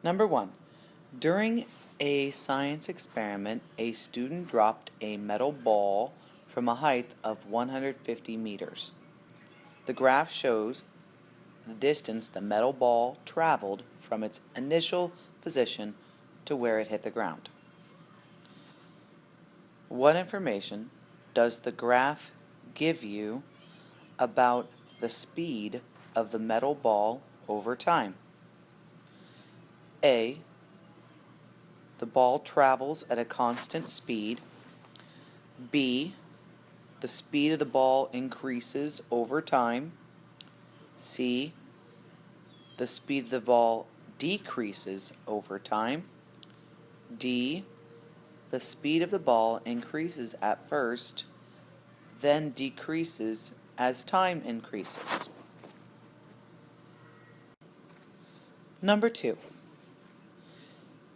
Number 1. During a science experiment, a student dropped a metal ball from a height of 150 meters. The graph shows the distance the metal ball traveled from its initial position to where it hit the ground. What information does the graph give you about the speed of the metal ball over time? A. The ball travels at a constant speed. B. The speed of the ball increases over time. C. The speed of the ball decreases over time. D. The speed of the ball increases at first, then decreases as time increases. Number 2.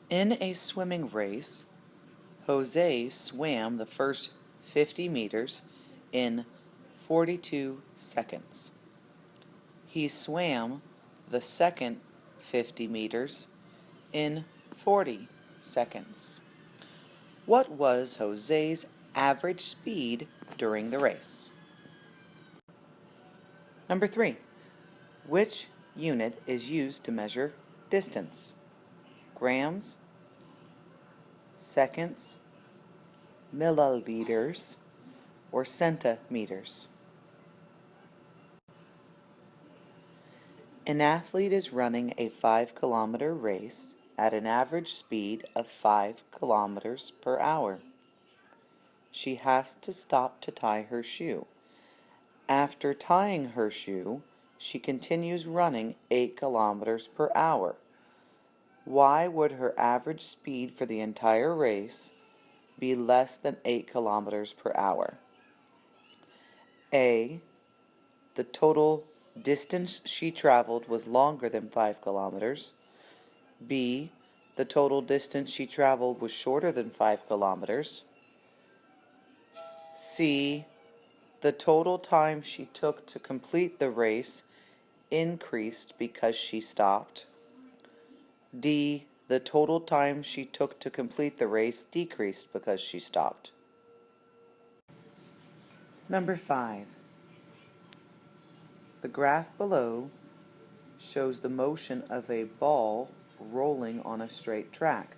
In a swimming race, Jose swam the first 50 meters in 42 seconds. He swam the second 50 meters in 40 seconds. What was Jose's average speed during the race? Number 3. Which unit is used to measure distance? Grams, seconds, milliliters, or centimeters? An athlete is running a 5-kilometer race at an average speed of 5 kilometers per hour. She has to stop to tie her shoe. After tying her shoe, she continues running 8 kilometers per hour. Why would her average speed for the entire race be less than 8 kilometers per hour? A. The total distance she traveled was longer than 5 kilometers. B. The total distance she traveled was shorter than 5 kilometers. C. The total time she took to complete the race increased because she stopped. D. The total time she took to complete the race decreased because she stopped. Number 5. The graph below shows the motion of a ball rolling on a straight track.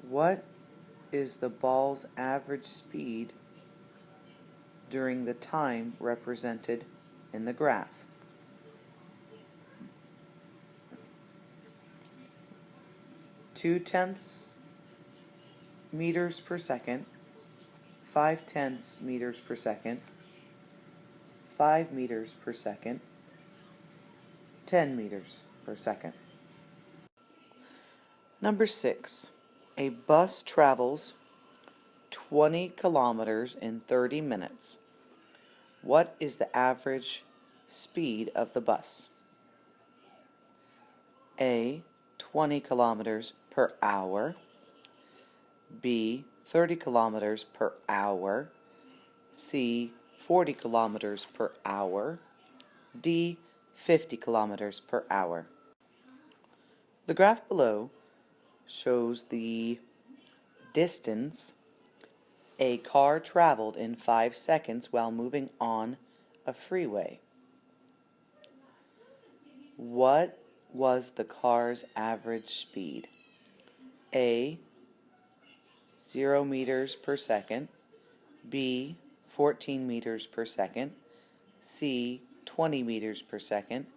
What is the ball's average speed during the time represented in the graph? Two-tenths meters per second, 5/10 meters per second, 5 meters per second, 10 meters per second. Number 6. A bus travels 20 kilometers in 30 minutes. What is the average speed of the bus? A. 20 kilometers per hour. B. 30 kilometers per hour. C. 40 kilometers per hour. D. 50 kilometers per hour. The graph below shows the distance a car traveled in 5 seconds while moving on a freeway. What was the car's average speed? A. 0 meters per second. B. 14 meters per second. C. 20 meters per second.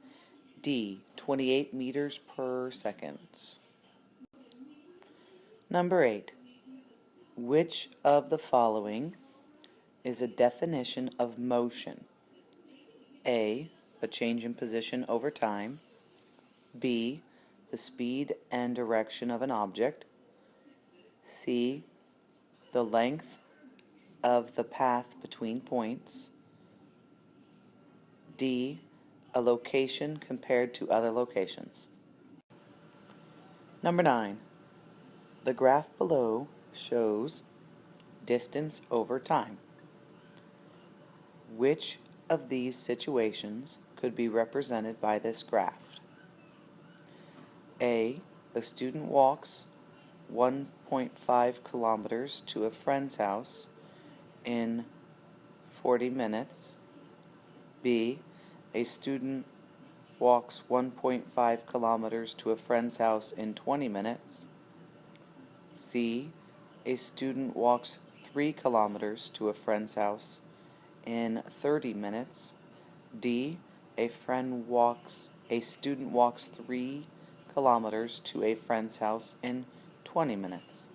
D. 28 meters per second. Number 8. Which of the following is a definition of motion? A. A change in position over time. B. The speed and direction of an object. C. The length of the path between points. D. A location compared to other locations. Number 9. The graph below shows distance over time. Which of these situations could be represented by this graph? A. A student walks 1.5 kilometers to a friend's house in 40 minutes. B. A student walks 1.5 kilometers to a friend's house in 20 minutes. C. A student walks 3 kilometers to a friend's house in 30 minutes. D. A student walks 3 kilometers to a friend's house in 20 minutes.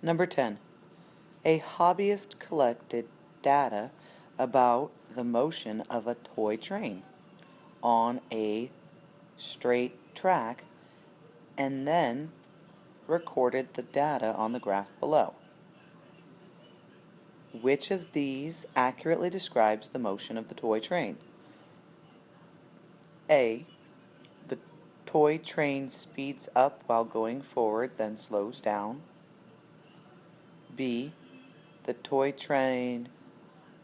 Number 10. A hobbyist collected data about the motion of a toy train on a straight track and then recorded the data on the graph below. Which of these accurately describes the motion of the toy train? A. The toy train speeds up while going forward, then slows down. B. The toy train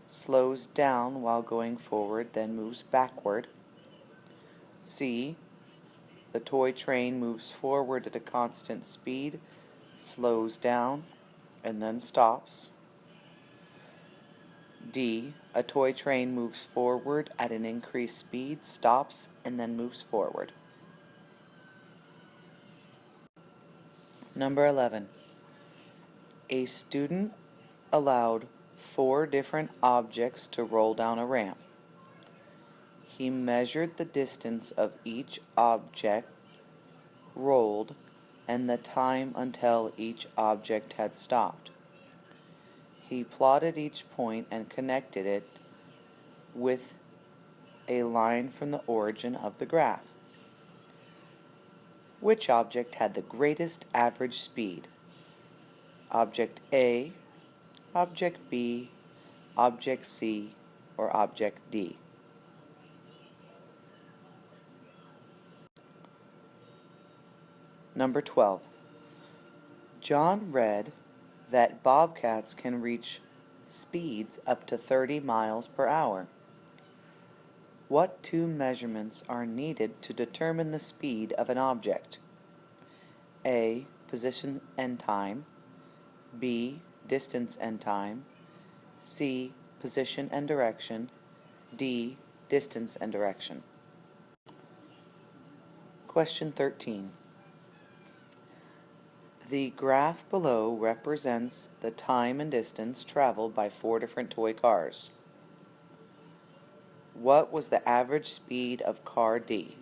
slows down while going forward, then moves backward. C. The toy train moves forward at a constant speed, slows down, and then stops. D. A toy train moves forward at an increased speed, stops, and then moves forward. Number 11. A student allowed 4 different objects to roll down a ramp. He measured the distance of each object rolled and the time until each object had stopped. He plotted each point and connected it with a line from the origin of the graph. Which object had the greatest average speed? Object A, Object B, Object C, or Object D? Number 12. John read that bobcats can reach speeds up to 30 miles per hour. What 2 measurements are needed to determine the speed of an object? A. Position and time. B. Distance and time. C. Position and direction. D. Distance and direction. Question 13. The graph below represents the time and distance traveled by 4 different toy cars. What was the average speed of car D?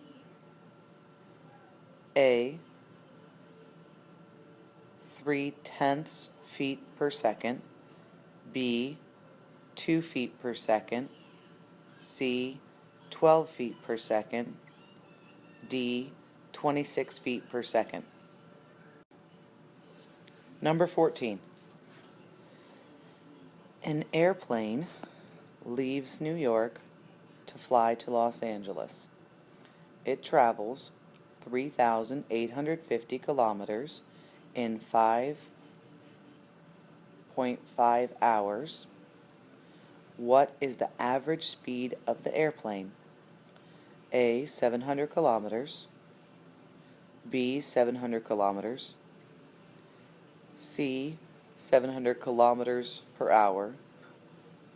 A. 3/10 feet per second. B. 2 feet per second. C. 12 feet per second. D. 26 feet per second. Number 14. An airplane leaves New York to fly to Los Angeles. It travels 3,850 kilometers in 5.5 hours. What is the average speed of the airplane? A. 700 kilometers. B. 700 kilometers. C. 700 kilometers per hour.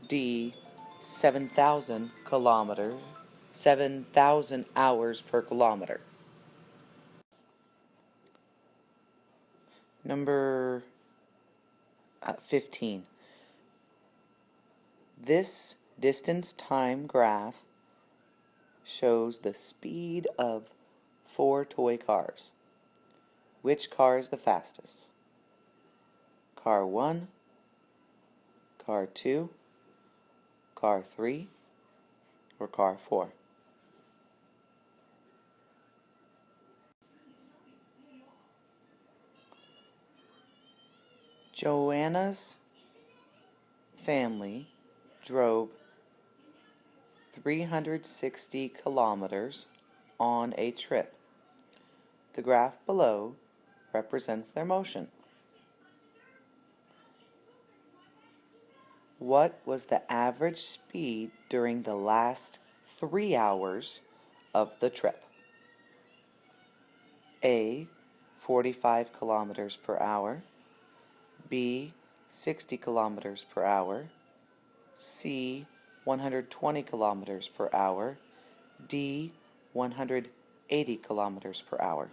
D. 7,000 hours per kilometer. Number 15. This distance time graph shows the speed of 4 toy cars. Which car is the fastest? Car 1, Car 2, Car 3, or Car 4? Joanna's family drove 360 kilometers on a trip. The graph below represents their motion. What was the average speed during the last 3 hours of the trip? A, 45 kilometers per hour, B, 60 kilometers per hour, C, 120 kilometers per hour, D, 180 kilometers per hour.